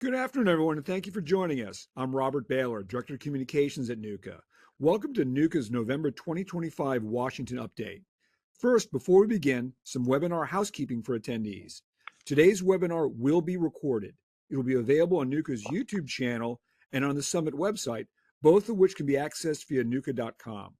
Good afternoon, everyone, and thank you for joining us. I'm Robert Baylor, Director of Communications at NUCA. Welcome to NUCA's November 2025 Washington Update. First, before we begin, some webinar housekeeping for attendees. Today's webinar will be recorded. It will be available on NUCA's YouTube channel and on the Summit website, both of which can be accessed via nuca.com.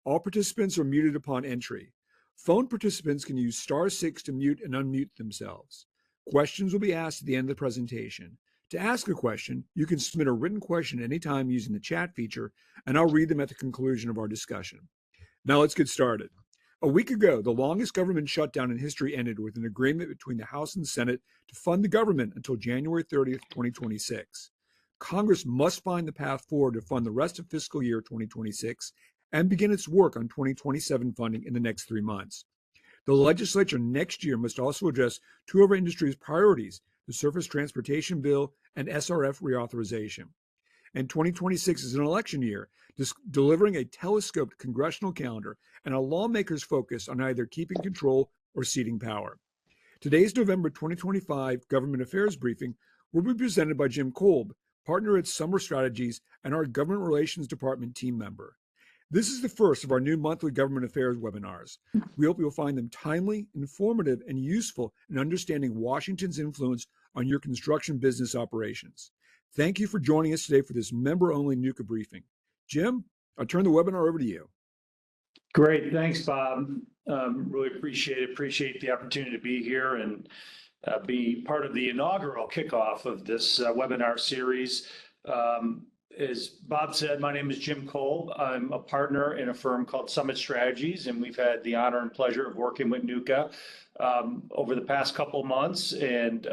All participants are muted upon entry. Phone participants can use *6 to mute and unmute themselves. Questions will be asked at the end of the presentation. To ask a question, you can submit a written question anytime using the chat feature, and I'll read them at the conclusion of our discussion. Now let's get started. A week ago, the longest government shutdown in history ended with an agreement between the House and Senate to fund the government until January 30th, 2026. Congress must find the path forward to fund the rest of fiscal year 2026 and begin its work on 2027 funding in the next 3 months. The legislature next year must also address two of our industry's priorities, the Surface Transportation Bill and SRF reauthorization. And 2026 is an election year, delivering a telescoped congressional calendar and a lawmaker's focus on either keeping control or ceding power. Today's November 2025 Government Affairs briefing will be presented by Jim Kolb, partner at Summer Strategies and our Government Relations Department team member. This is the first of our new monthly government affairs webinars. We hope you'll find them timely, informative, and useful in understanding Washington's influence on your construction business operations. Thank you for joining us today for this member-only NUCA briefing. Jim, I'll turn the webinar over to you. Great, thanks, Bob. Really appreciate it. Appreciate the opportunity to be here and be part of the inaugural kickoff of this webinar series. As Bob said, my name is Jim Kolb. I'm a partner in a firm called Summit Strategies, and we've had the honor and pleasure of working with NUCA over the past couple of months, and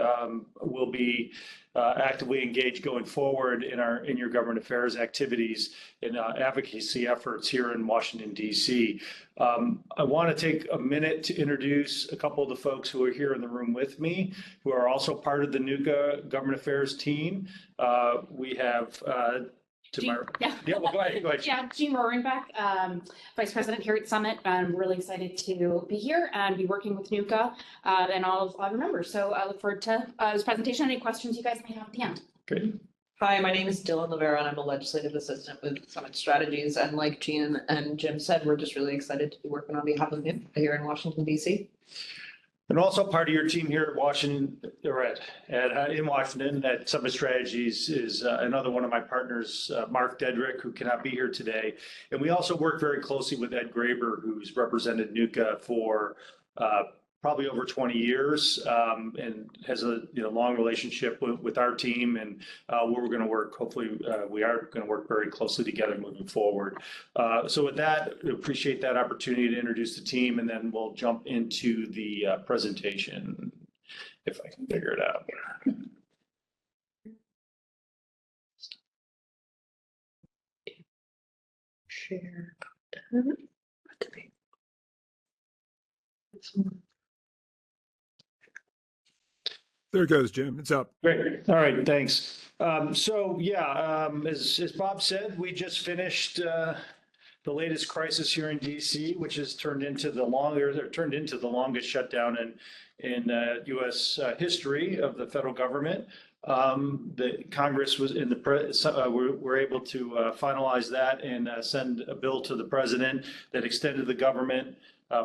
we'll be actively engaged going forward in your government affairs activities and advocacy efforts here in Washington, D.C. I want to take a minute to introduce a couple of the folks who are here in the room with me, who are also part of the NUCA government affairs team. We have Well, go ahead. Yeah, Jean Rohrenbeck, Vice President here at Summit. I'm really excited to be here and be working with NUCA and all of our members. So I look forward to this presentation. Any questions you guys may have at the end. Great. Hi, my name is Dylan Livera, and I'm a legislative assistant with Summit Strategies. And like Jean and Jim said, we're just really excited to be working on behalf of NUCA here in Washington, D.C. And also part of your team here at Washington, or in Washington at Summit Strategies is another one of my partners, Mark Dedrick, who cannot be here today. And we also work very closely with Ed Graber, who's represented NUCA for probably over 20 years and has a long relationship with our team, and we're going to work, hopefully we are going to work very closely together moving forward. So with that, appreciate that opportunity to introduce the team, and then we'll jump into the presentation, if I can figure it out. Share content. There it goes, Jim. It's up. Great. All right. Thanks. As Bob said, we just finished the latest crisis here in D.C., which has turned into the longest shutdown in U.S. history of the federal government. The Congress was were able to finalize that and send a bill to the president that extended the government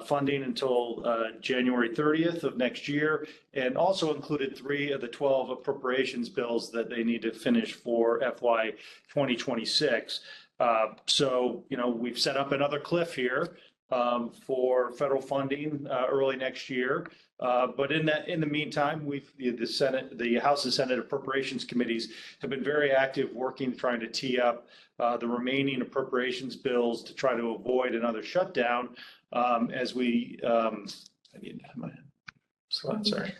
funding until January 30th of next year, and also included 3 of the 12 appropriations bills that they need to finish for FY 2026. So, we've set up another cliff here for federal funding early next year. But in the meantime, the House and Senate Appropriations Committees have been very active working, trying to tee up the remaining appropriations bills to try to avoid another shutdown as we, I need to have my slide, sorry.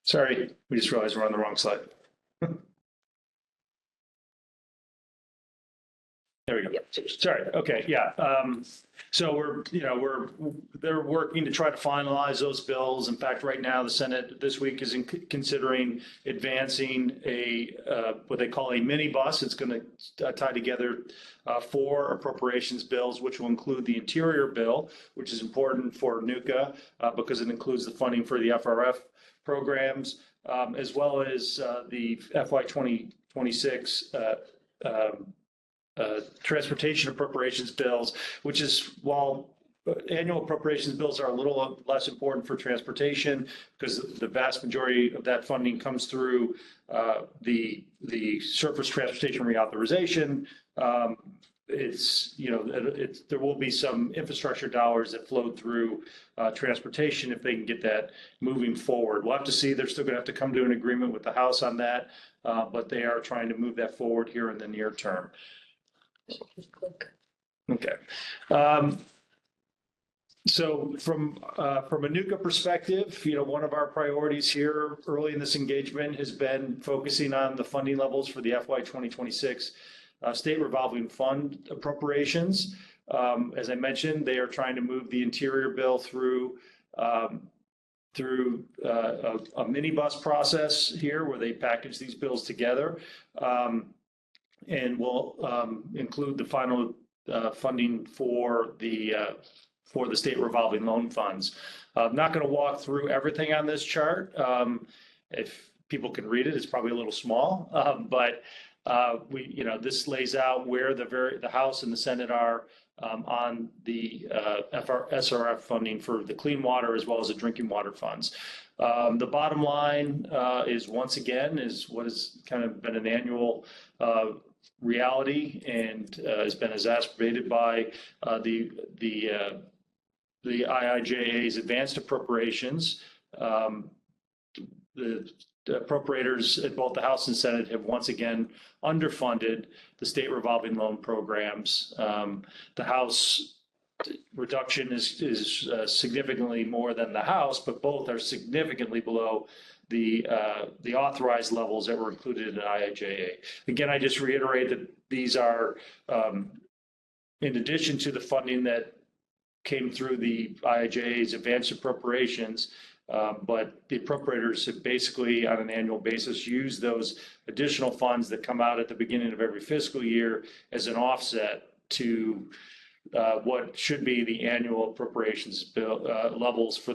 Sorry, we just realized we're on the wrong slide. There we go. Yep. Sorry. Okay. Yeah. So they're working to try to finalize those bills. In fact, right now the Senate this week is considering advancing what they call a mini bus. It's going to tie together 4 appropriations bills, which will include the Interior bill, which is important for NUCA because it includes the funding for the FRF programs, as well as the FY 2026 transportation appropriations bills, which is, while annual appropriations bills are a little less important for transportation because the vast majority of that funding comes through the surface transportation reauthorization. There will be some infrastructure dollars that flow through transportation if they can get that moving forward. We'll have to see. They're still going to have to come to an agreement with the House on that, but they are trying to move that forward here in the near term. Okay. So from a NUCA perspective, one of our priorities here early in this engagement has been focusing on the funding levels for the FY 2026 state revolving fund appropriations. As I mentioned, they are trying to move the interior bill through a minibus process here where they package these bills together, and will include the final funding for the state revolving loan funds. I'm not going to walk through everything on this chart. If people can read it, it's probably a little small, but this lays out where the House and the Senate are on the SRF funding for the clean water as well as the drinking water funds. The bottom line is, once again, is what has kind of been an annual reality and has been exacerbated by the IIJA's advanced appropriations. The appropriators at both the House and Senate have once again underfunded the state revolving loan programs. The House reduction is significantly more than the House, but both are significantly below the authorized levels that were included in the IIJA. Again, I just reiterate that these are in addition to the funding that came through the IIJA's advanced appropriations, but the appropriators have basically on an annual basis used those additional funds that come out at the beginning of every fiscal year as an offset to what should be the annual appropriations bill levels for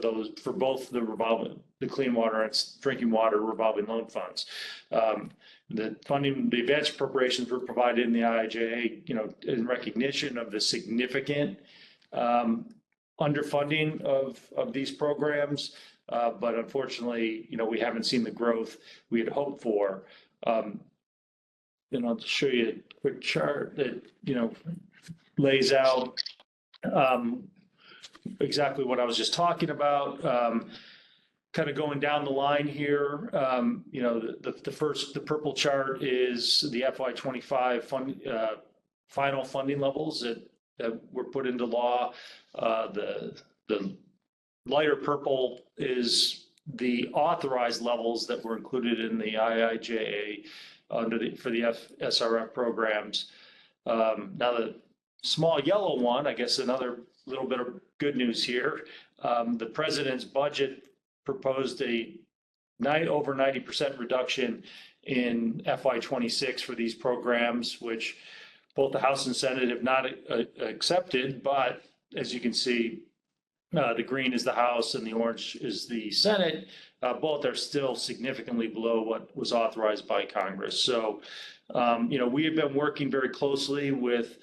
both the clean water and drinking water revolving loan funds. The funding, the advanced appropriations were provided in the IIJA, in recognition of the significant underfunding of these programs. But unfortunately, we haven't seen the growth we had hoped for. And I'll just show you a quick chart that, lays out exactly what I was just talking about. Kind of going down the line here, the purple chart is the FY25 final funding levels that were put into law. The lighter purple is the authorized levels that were included in the IIJA for the SRF programs. Now the small yellow one, I guess another little bit of good news here. The president's budget proposed over 90% reduction in FY26 for these programs, which both the House and Senate have not accepted. But as you can see, the green is the House and the orange is the Senate. Both are still significantly below what was authorized by Congress. So, we have been working very closely with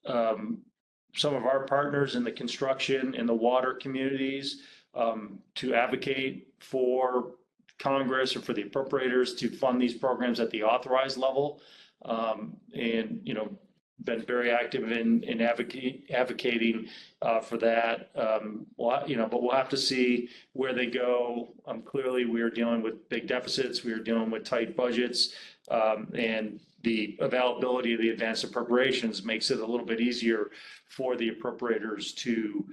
some of our partners in the construction and the water communities to advocate for Congress or for the appropriators to fund these programs at the authorized level, and been very active in advocating for that. But we'll have to see where they go. Clearly, we are dealing with big deficits. We are dealing with tight budgets, and the availability of the advanced appropriations makes it a little bit easier for the appropriators to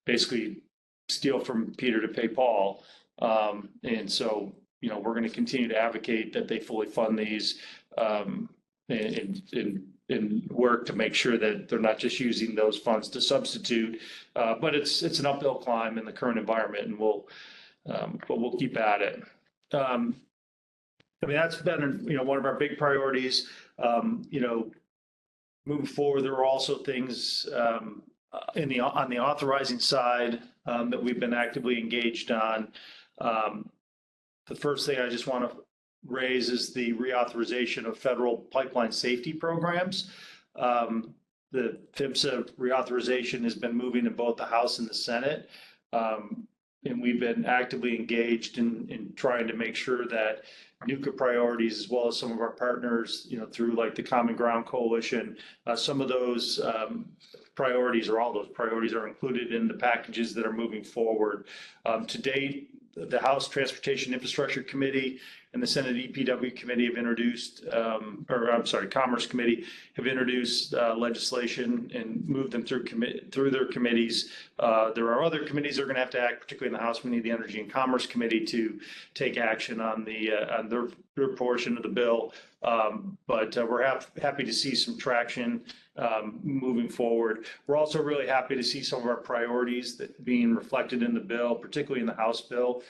basically steal from Peter to pay Paul. And so, we're going to continue to advocate that they fully fund these and work to make sure that they're not just using those funds to substitute. But it's an uphill climb in the current environment, and we'll keep at it. That's been one of our big priorities. Moving forward, there are also things on the authorizing side that we've been actively engaged on. The first thing I just want to raise is the reauthorization of federal pipeline safety programs. The PHMSA reauthorization has been moving in both the House and the Senate. And we've been actively engaged in trying to make sure that NUCA priorities, as well as some of our partners, through like the Common Ground Coalition, some of those priorities, or all those priorities, are included in the packages that are moving forward. To date, the House Transportation Infrastructure Committee and the Senate EPW Committee have introduced, Commerce Committee have introduced legislation and moved them through their committees. There are other committees that are going to have to act, particularly in the House. We need the Energy and Commerce Committee to take action on their portion of the bill. But we're happy to see some traction moving forward. We're also really happy to see some of our priorities that being reflected in the bill, particularly in the House bill,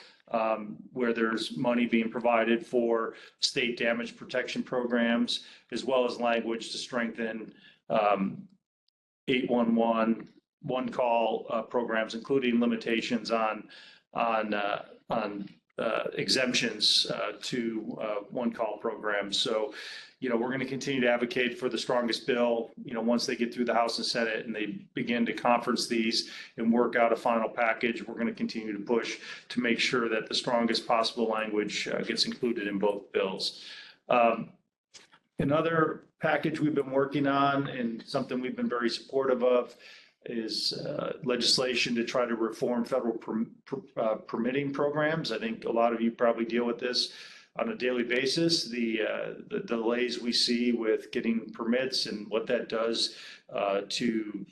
where there's money being provided for state damage protection programs, as well as language to strengthen 811 one-call programs, including limitations on exemptions to one-call programs. So, we're going to continue to advocate for the strongest bill, once they get through the House and Senate and they begin to conference these and work out a final package. We're going to continue to push to make sure that the strongest possible language gets included in both bills. Another package we've been working on, and something we've been very supportive of, is legislation to try to reform federal permitting programs. I think a lot of you probably deal with this on a daily basis, the delays we see with getting permits and what that does to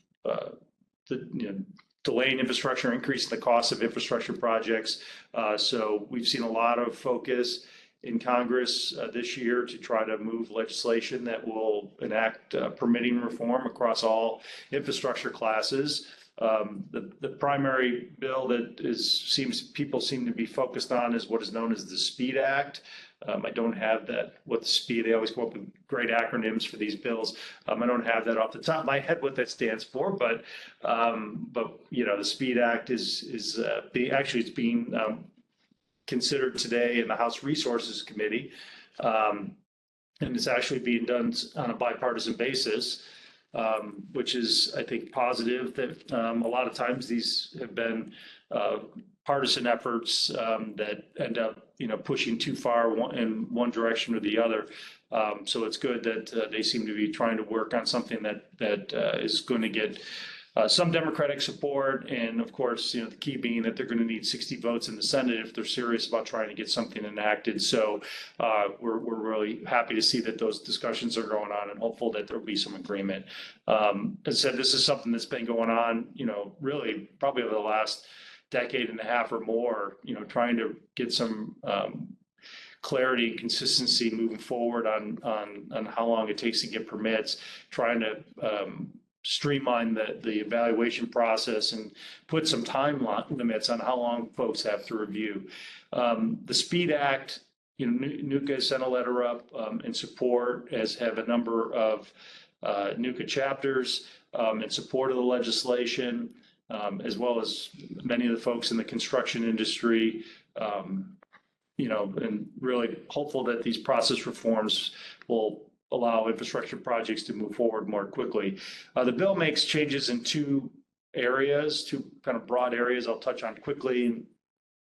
delaying infrastructure, increasing the cost of infrastructure projects. So we've seen a lot of focus in Congress this year to try to move legislation that will enact permitting reform across all infrastructure classes. The primary bill that people seem to be focused on is what is known as the SPEED Act. I don't have that, they always come up with great acronyms for these bills. I don't have that off the top of my head what that stands for, but the SPEED Act is being considered today in the House Resources Committee, and it's actually being done on a bipartisan basis. Which is, I think, positive. That a lot of times these have been partisan efforts that end up, pushing too far in one direction or the other. So it's good that they seem to be trying to work on something that is going to get some Democratic support, and of course, the key being that they're going to need 60 votes in the Senate if they're serious about trying to get something enacted. So we're really happy to see that those discussions are going on, and hopeful that there'll be some agreement. As I said, this is something that's been going on, really probably over the last decade and a half or more, trying to get some clarity and consistency moving forward on how long it takes to get permits, trying to streamline the evaluation process and put some time limits on how long folks have to review. The SPEED Act, NUCA sent a letter up in support, as have a number of NUCA chapters in support of the legislation, as well as many of the folks in the construction industry, and really hopeful that these process reforms will allow infrastructure projects to move forward more quickly. The bill makes changes in two kind of broad areas I'll touch on quickly,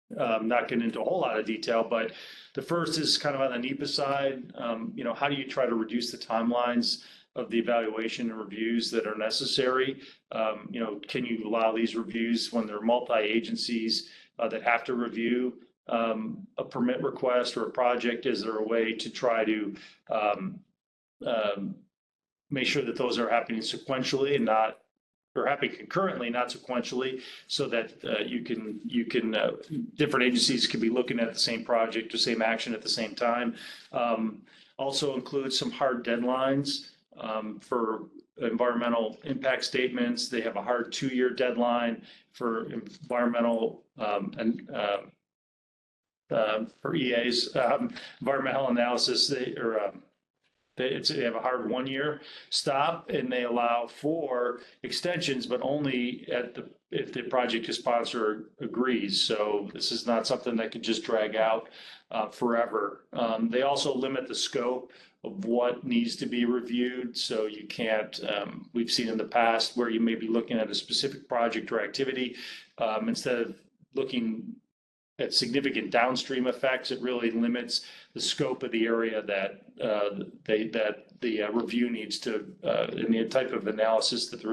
not getting into a whole lot of detail, but the first is kind of on the NEPA side. How do you try to reduce the timelines of the evaluation and reviews that are necessary? Can you allow these reviews when there are multi-agencies that have to review a permit request or a project? Is there a way to try to make sure that those are happening sequentially and happening concurrently, not sequentially, so that you can different agencies can be looking at the same project or same action at the same time. Also includes some hard deadlines for environmental impact statements. They have a hard 2-year deadline for environmental for EAs, environmental analysis. they have a hard 1 year stop, and they allow for extensions, but only if the project sponsor agrees. So this is not something that could just drag out forever. They also limit the scope of what needs to be reviewed. So you can't, we've seen in the past where you may be looking at a specific project or activity, instead of looking at significant downstream effects, it really limits the scope of the area that the review needs to, and the type of analysis that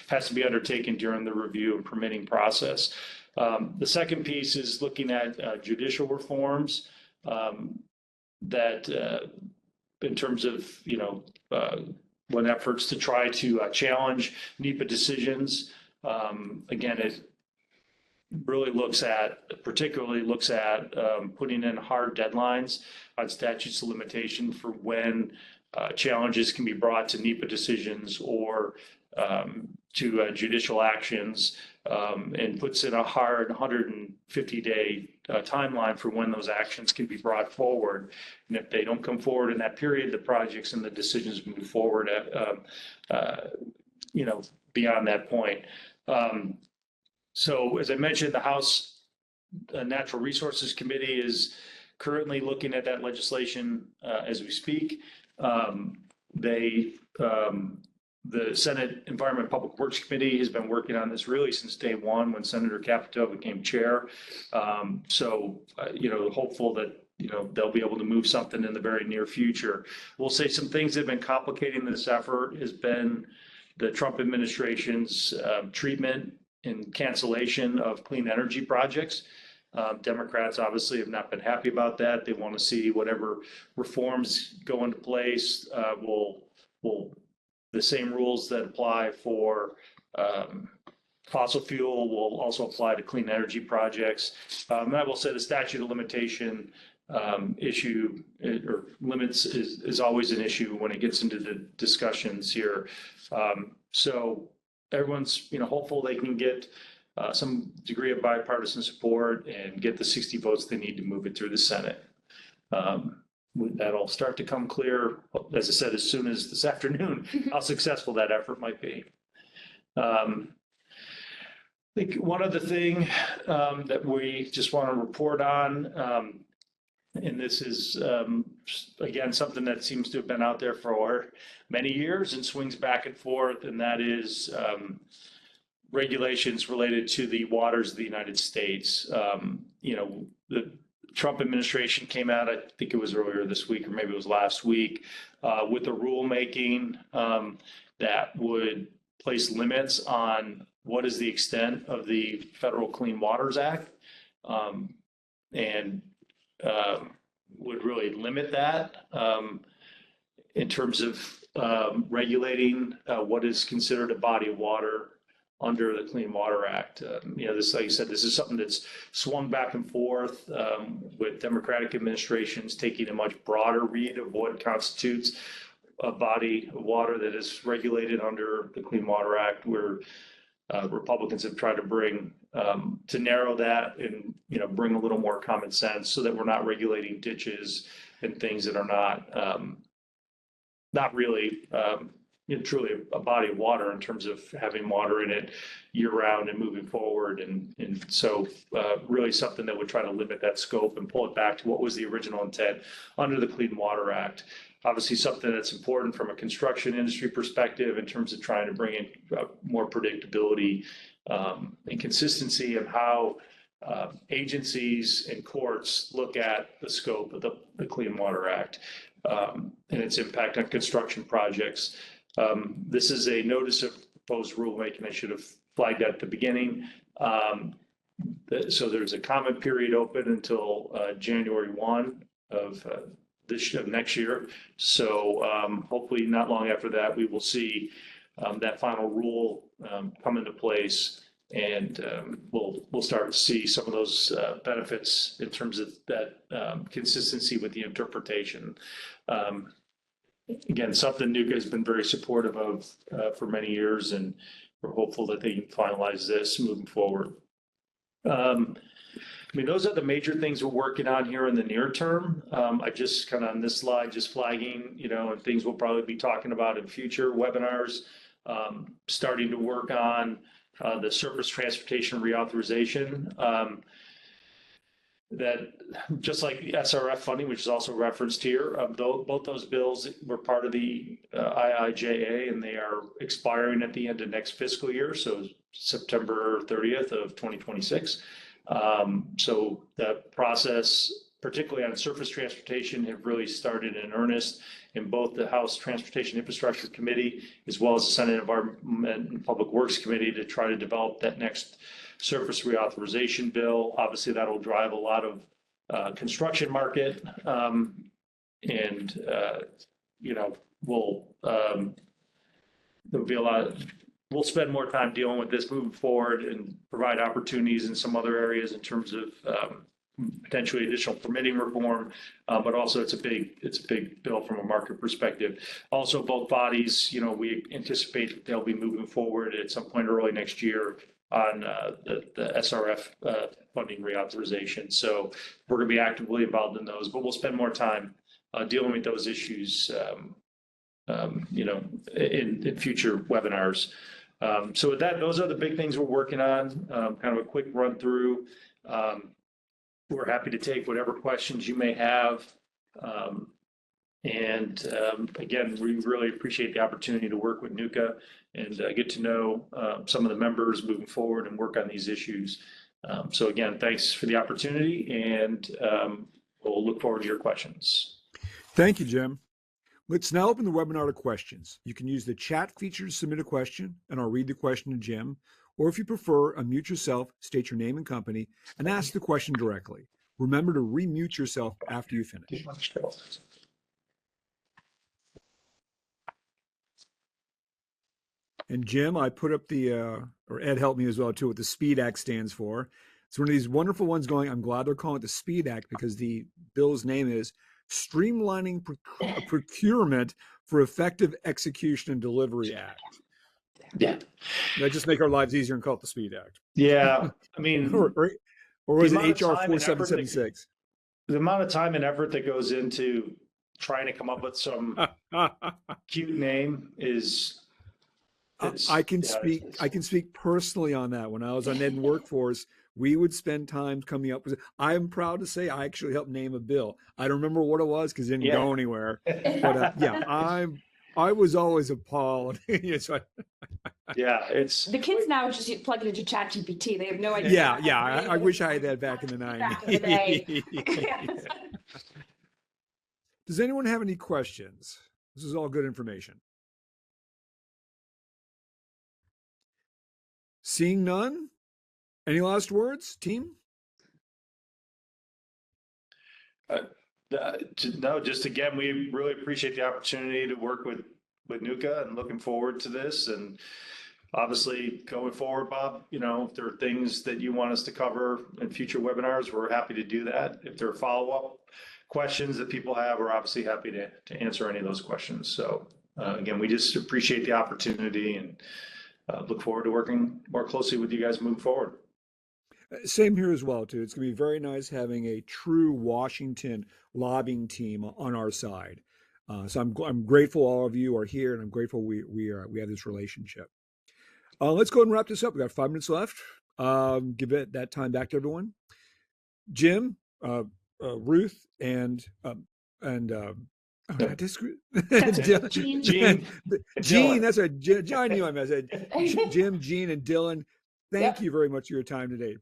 has to be undertaken during the review and permitting process. The second piece is looking at judicial reforms that in terms of, when efforts to try to challenge NEPA decisions. Again, it really particularly looks at putting in hard deadlines on statutes of limitation for when challenges can be brought to NEPA decisions or to judicial actions, and puts in a hard 150-day timeline for when those actions can be brought forward. And if they don't come forward in that period, the projects and the decisions move forward beyond that point. So as I mentioned, the House Natural Resources Committee is currently looking at that legislation as we speak. The Senate Environment and Public Works Committee has been working on this really since day one when Senator Capito became chair. Hopeful that they'll be able to move something in the very near future. We'll say some things that have been complicating this effort has been the Trump administration's treatment and cancellation of clean energy projects. Democrats obviously have not been happy about that. They want to see whatever reforms go into place will the same rules that apply for fossil fuel will also apply to clean energy projects. And I will say the statute of limitation issue or limits is always an issue when it gets into the discussions here. So everyone's hopeful they can get some degree of bipartisan support and get the 60 votes they need to move it through the Senate. That'll start to come clear, as I said, as soon as this afternoon, how successful that effort might be. I think one other thing that we just want to report on, and this is, again, something that seems to have been out there for many years and swings back and forth, and that is regulations related to the waters of the United States. The Trump administration came out, I think it was earlier this week or maybe it was last week, with a rulemaking that would place limits on what is the extent of the Federal Clean Waters Act, and would really limit that in terms of regulating what is considered a body of water under the Clean Water Act. This, like I said, this is something that's swung back and forth with Democratic administrations taking a much broader read of what constitutes a body of water that is regulated under the Clean Water Act, where Republicans have tried to bring to narrow that and bring a little more common sense so that we're not regulating ditches and things that are not really truly a body of water in terms of having water in it year round and moving forward. And so really something that would try to limit that scope and pull it back to what was the original intent under the Clean Water Act. Obviously something that's important from a construction industry perspective in terms of trying to bring in more predictability and consistency of how agencies and courts look at the scope of the Clean Water Act and its impact on construction projects. This is a notice of proposed rulemaking. I should have flagged that at the beginning. So there's a comment period open until January 1 of next year. So hopefully not long after that, we will see that final rule come into place, and we'll start to see some of those benefits in terms of that consistency with the interpretation. Again, something NUCA has been very supportive of for many years, and we're hopeful that they can finalize this moving forward. I mean, those are the major things we're working on here in the near term. I just kind of on this slide, just flagging, and things we'll probably be talking about in future webinars. Starting to work on the surface transportation reauthorization. That just like the SRF funding, which is also referenced here, both those bills were part of the IIJA, and they are expiring at the end of next fiscal year, so September 30th of 2026. So the process, particularly on surface transportation, have really started in earnest in both the House Transportation Infrastructure Committee as well as the Senate Environment and Public Works Committee to try to develop that next surface reauthorization bill. Obviously, that'll drive a lot of construction market, and there'll be a lot. We'll spend more time dealing with this moving forward and provide opportunities in some other areas in terms of potentially additional permitting reform, but also it's a big bill from a market perspective. Also, both bodies, we anticipate that they'll be moving forward at some point early next year on the SRF funding reauthorization. So we're going to be actively involved in those, but we'll spend more time dealing with those issues, in future webinars. So with that, those are the big things we're working on. Kind of a quick run through. We're happy to take whatever questions you may have. Again, we really appreciate the opportunity to work with NUCA and get to know some of the members moving forward and work on these issues. So again, thanks for the opportunity, and we'll look forward to your questions. Thank you, Jim. Let's now open the webinar to questions. You can use the chat feature to submit a question, and I'll read the question to Jim. Or if you prefer, unmute yourself, state your name and company, and ask the question directly. Remember to remute yourself after you finish. And Jim, I put up or Ed helped me as well too, what the SPEED Act stands for. It's one of these wonderful ones going. I'm glad they're calling it the SPEED Act because the bill's name is Streamlining Procurement for Effective Execution and Delivery Act. Yeah. That just make our lives easier and call it the SPEED Act. Yeah. I mean, or was it HR 4776? The amount of time and effort that goes into trying to come up with some cute name is. I can speak personally on that. When I was on Ed and Workforce, we would spend time coming up with. I'm proud to say I actually helped name a bill. I don't remember what it was because it didn't go anywhere. But I was always appalled. It's the kids now just plug it into ChatGPT. They have no idea. Yeah. I wish I had that back in the 90s. Back in the day. Does anyone have any questions? This is all good information. Seeing none, any last words, team? No, just again, we really appreciate the opportunity to work with NUCA and looking forward to this. And obviously going forward, Bob, if there are things that you want us to cover in future webinars, we're happy to do that. If there are follow-up questions that people have, we're obviously happy to answer any of those questions. So again, we just appreciate the opportunity and look forward to working more closely with you guys moving forward. Same here as well, too. It's going to be very nice having a true Washington lobbying team on our side. So I'm grateful all of you are here, and I'm grateful we have this relationship. Let's go ahead and wrap this up. We got 5 minutes left. Give it that time back to everyone. Jim, Ruth, and I disagree. Gene. That's right. John knew I messed. Jim, Gene, and Dylan. Thank you very much for your time today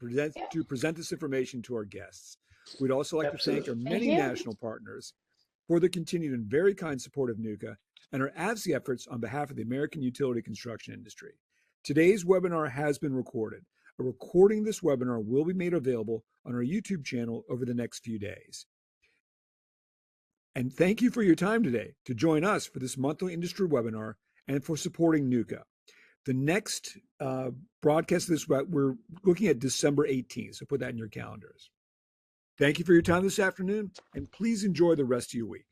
to present this information to our guests. We'd also like to thank our many national partners for the continued and very kind support of NUCA and our advocacy efforts on behalf of the American utility construction industry. Today's webinar has been recorded. A recording of this webinar will be made available on our YouTube channel over the next few days. And thank you for your time today to join us for this monthly industry webinar and for supporting NUCA. The next broadcast of this, we're looking at December 18th, so put that in your calendars. Thank you for your time this afternoon, and please enjoy the rest of your week.